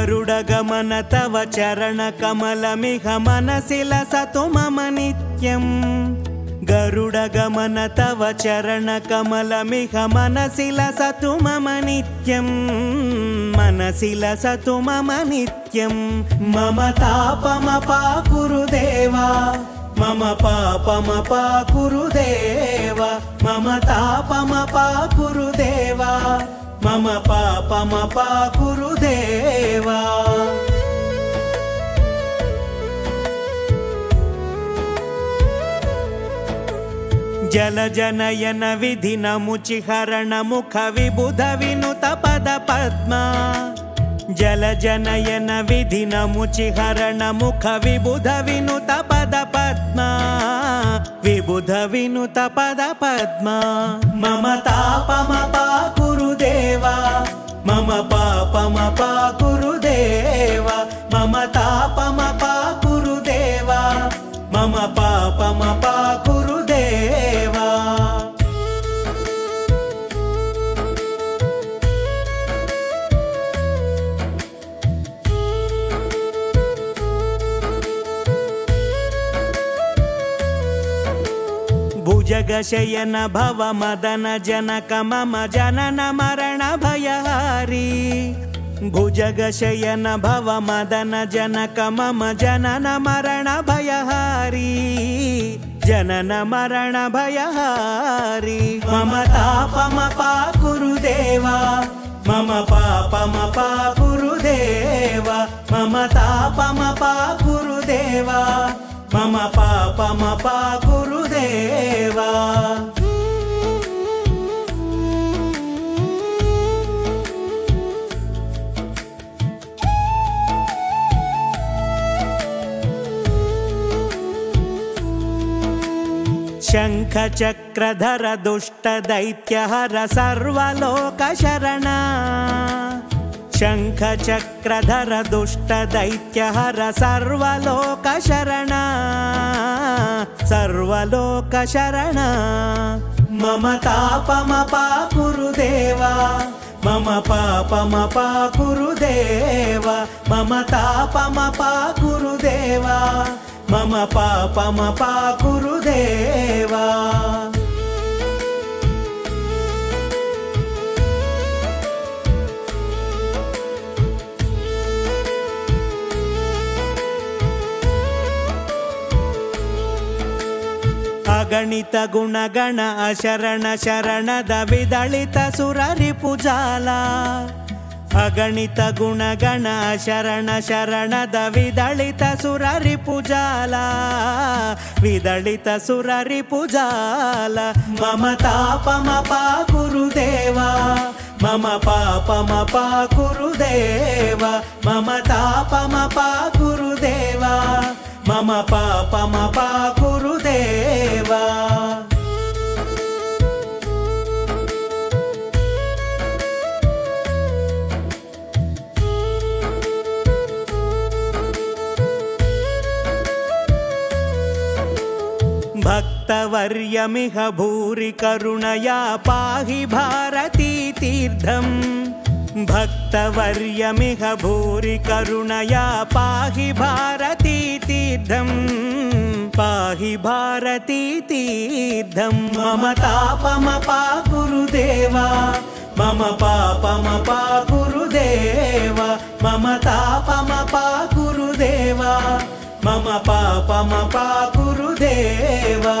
गरुडगमन तव चरणकमलमिह मनसि लसतु मम नित्यं गरुडगमन तव चरणकमलमिह मनसि लसतु मम नित्यं मनसि लसतु मम नित्यं मम तापमपाकुरु देवा मम पापमपाकुरु देवा मम तापमपाकुरु देवा मम पापमपाकुरु देवा जलजनयन विधिनमुचिहरण मुख विबुध विनुत पद पद्मा जलजनयन विधिनमुचिहरण मुख विबुध विनुत पद पद्मा विबुध विनुत पद पद्मा मम तापमपाकुरु देवा मम पापमपाकुरु देवा मम तापमपाकुरु देवा मम पापमपाकुरु देवा भुजगशयन भव मदन जनक मम जनन मरण भयहारी भुजगशयन भव मदन जनक मम जनन मरण भयहारी जनन मरण भयहारी मम तापमपाकुरु देवा मम पापमपाकुरु देवा मम तापमपाकुरु देवा मम पापमपाकुरु देवा शंखचक्रधर दुष्ट दैत्यहर सर्वलोक शरणा शंखचक्रधर दुष्ट दैत्यहर सर्वलोक शरणा सर्वलोक शरणा मम तापमपाकुरु देवा मम पापमपाकुरु देवा मम तापमपाकुरु देवा मम पापमपाकुरु देवा अगणित गुणगण अशरण शरणद विदलित सुररिपुजाला अगणित गुणगण शरण शरणद विदलित सुररिपुजाला विदलित सुररिपुजाला मम तापमपाकुरु देवा मम पापमपाकुरु देवा मम तापमपाकुरु देवा मम पापमपाकुरु देवा भक्तवर्यमिह भूरि करुणया पाहि भारती तीर्थम् भक्तवर्यमिह भूरि करुणया पाहि भारती तीर्थम् पाहि भारती तीर्थम् मम तापमपाकुरु देवा मम पापमपाकुरु देवा मम तापमपाकुरु देवा मम पापमपाकुरु देवा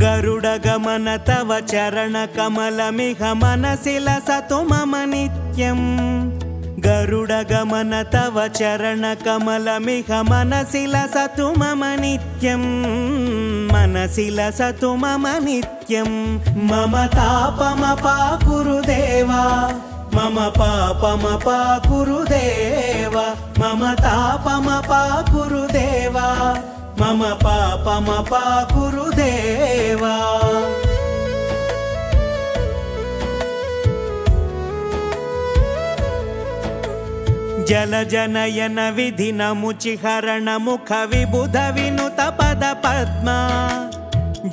गरुडगमन तव चरणकमलमिह मनसि लसतु मम नित्यं गरुडगमन तव चरणकमलमिह मनसि लसतु मम नित्यं मनसि लसतु मम नित्यं मम तापमपाकुरु देवा मम पापमपा गुरुदेव मम तापमपा गुरुदेव मम पापमपा गुरुदेव जलजनयन विधिन मुचिहरण मुख विबुध विनुत पद पद्मा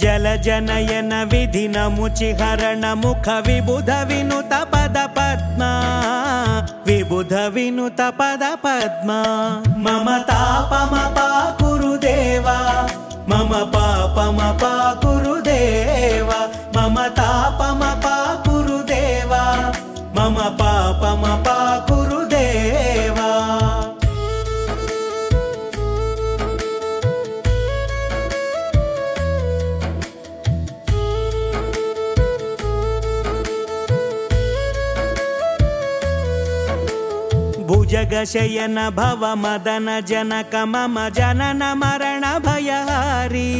जलजनयन विधिन मुचिहरण मुख विबुध विनुत पद पद्मा विबुध विनुत पद पद्मा मम तापमपा गुरुदेव मम पापमपा गुरुदेव मम तापमपा गुरुदेव मम पापमपा गुरुदेव भुजगशयन भव मदन जनक मम जनन मरण भयहारी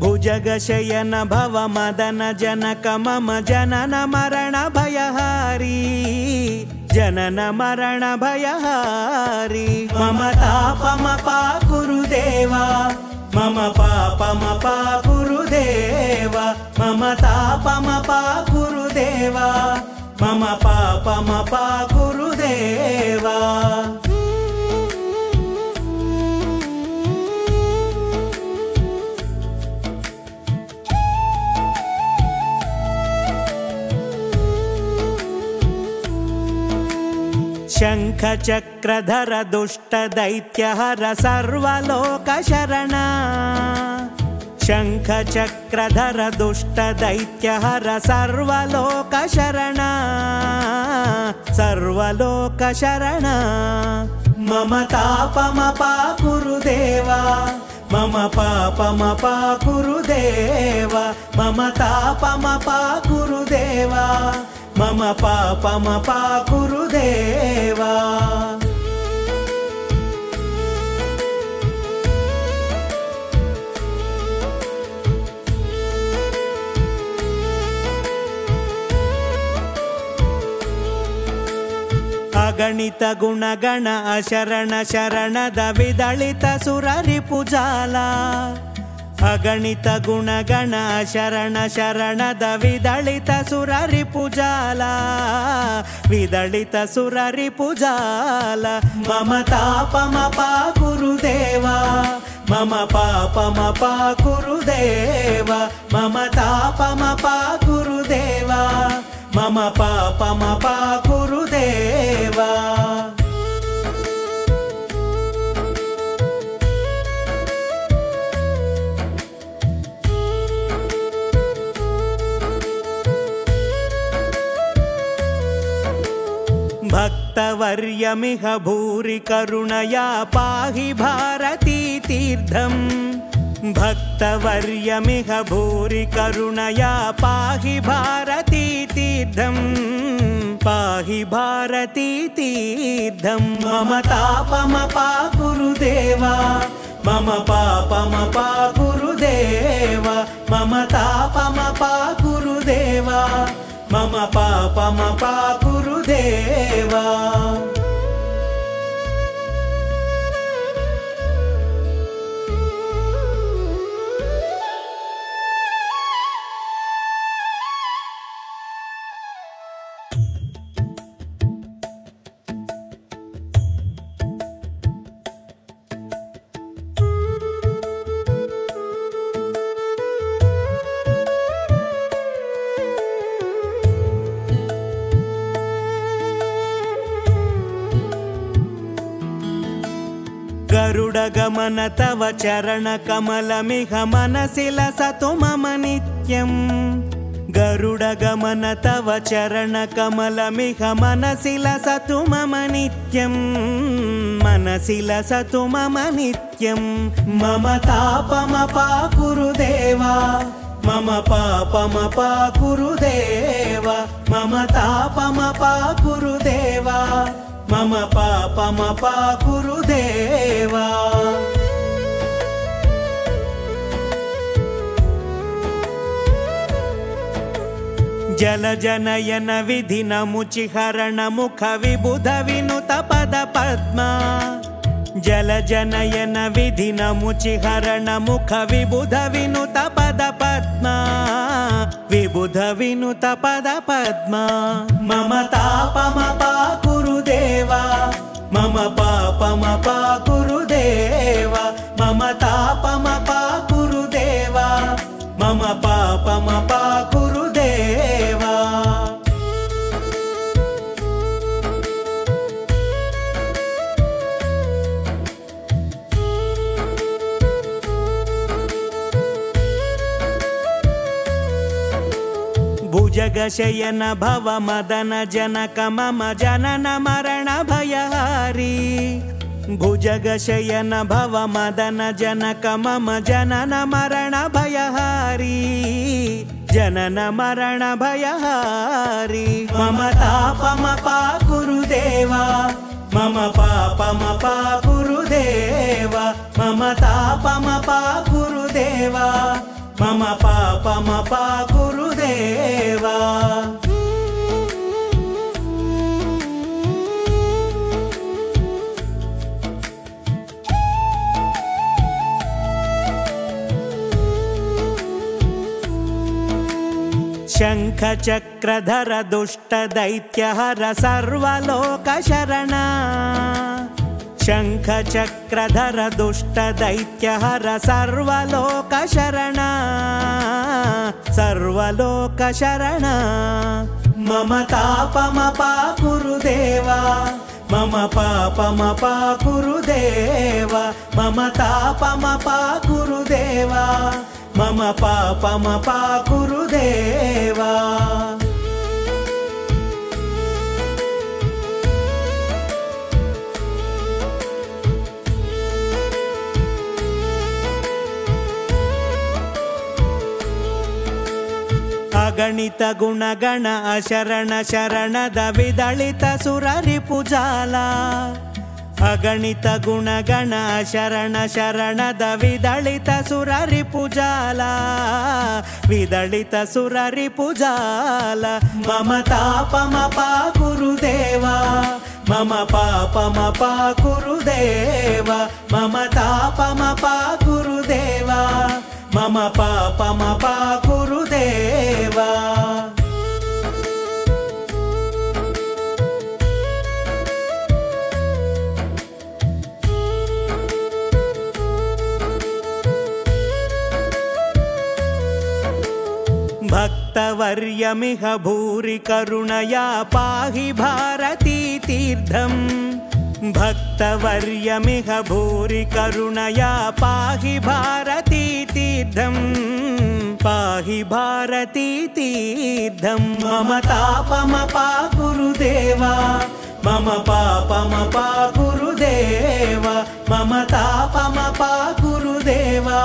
भुजगशयन भव मदन जनक मम जनन मरण भयहारी जनन मरण भयहारी मम तापमपा गुरुदेव मम पापमपा गुरुदेव मम तापमपा गुरुदेव मम पापमपा गुरुदेव शंख चक्रधर दुष्ट दैत्यहर सर्वलोक शरण शंख चक्रधर दुष्ट दैत्यहर सर्वलोक शरण सर्वलोक शरण मम तापमपा गुरुदेव मम पापमपा गुरुदेव मम तापमपा गुरुदेव मम पापमपा गुरुदेव अगणित गुणगण अशरण शरणद विदलित सुररिपुजाला अगणित गुणगण शरण शरणद विदलित सुररिपुजाला विदलित सुररिपुजाला मम तापमपा गुरुदेव मम पापमपा गुरुदेव मम तापमपा गुरुदेव मम पापमपा गुरुदेव भक्तवर्यमिह भूरि करुणया पाहि भारती तीर्थम् भक्तवर्यमिह भूरि करुणया पाहि भारती तीर्थम् पाहि भारती तीर्थम् मम तापमपा गुरुदेव मम पापमपा गुरुदेव मम तापमपा गुरुदेव मम पापमपा गुरुदेव गरुडगमन तव चरण कमलमिह मनसि लसतु मम नित्यम् गरुडगमन तव चरण कमलमिह मनसि लसतु मम नित्यम् मनसि लसतु मम नित्यम् मम तापमपा गुरुदेव मम पापमपा गुरुदेव मम तापमपा गुरुदेव मम पापमपा गुरुदेव జలజనయన విధినముచిహరణ ముఖ విబుధ వినుత పద పద్మ జలజనయన విధినముచిహరణ ముఖ విబుధ వినుత పద పద్మ విబుధ వినుత పద పద్మ మమ తాపమపా కురుదేవా మమ పాపమపా కురుదేవా మమ తాపమపా కురుదేవా మమ పాపమపా కురుదేవా భుజగశయన భవ మదన జనక మమ జనన మరణ భయహారి భుజగశయన భవ మదన జనక మమ జనన మరణ భయహారి జనన మరణ భయహారి మమ తాపమపా కురుదేవా మమ పాపమపా కురుదేవా మమ తాపమపా కురుదేవా మమ పాపమపా కురుదేవా శంఖ చక్రధర దుష్ట దైత్యహర సర్వలోక శరణ శంఖ చక్రధర దుష్ట దైత్యహర సర్వలోక శరణ సర్వలోక శరణ మమ తాపమపా కురుదేవా మమ పాపమపా కురుదేవా మమ తాపమపా కురుదేవా మమ పాపమపా కురుదేవా ಅಗಣಿತ ಗುಣಗಣ ಅಶರಣ ಶರಣದ ವಿದಳಿತ ಸುರರಿ ಪುಜಾಲ ಅಗಣಿತ ಗುಣಗಣ ಶರಣ ಶರಣದ ವಿದಳಿತ ಸುರರಿ ಪುಜಾಲ ವಿದಳಿತ ಸುರರಿ ಪುಜಾಲ ಮಮ ತಾಪಮಪಾ ಕುರುದೇವಾ ಮಮ ಪಾಪಮಪಾ ಕುರುದೇವಾ ಮಮ ತಾಪಮಪಾ ಕುರುದೇವಾ ಮಮ ಪಾಪಮಪಾ ಕುರುದೇವಾ ಭಕ್ತವರ್ಯಮಿಹ ಭೂರಿ ಕರುಣಯಾ ಪಾಹಿ ಭಾರತೀ ತೀರ್ಥಂ ಭಕ್ತವರ್ಯಮಿಹ ಭೂರಿ ಕರುಣಯಾ ಪಾಹಿ ಭಾರತೀ ತೀರ್ಥಂ ಪಾಹಿ ಭಾರತೀ ತೀರ್ಥಂ ಮಮ ತಾಪಮಪಾ ಕುರುದೇವಾ ಮಮ ಪಾಪಮಪಾ ಕುರುದೇವಾ ಮಮ ತಾಪಮಪಾ ಕುರುದೇವಾ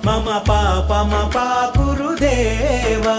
ಮಮ ಪಾಪಮಪಾ ಕುರುದೇವಾ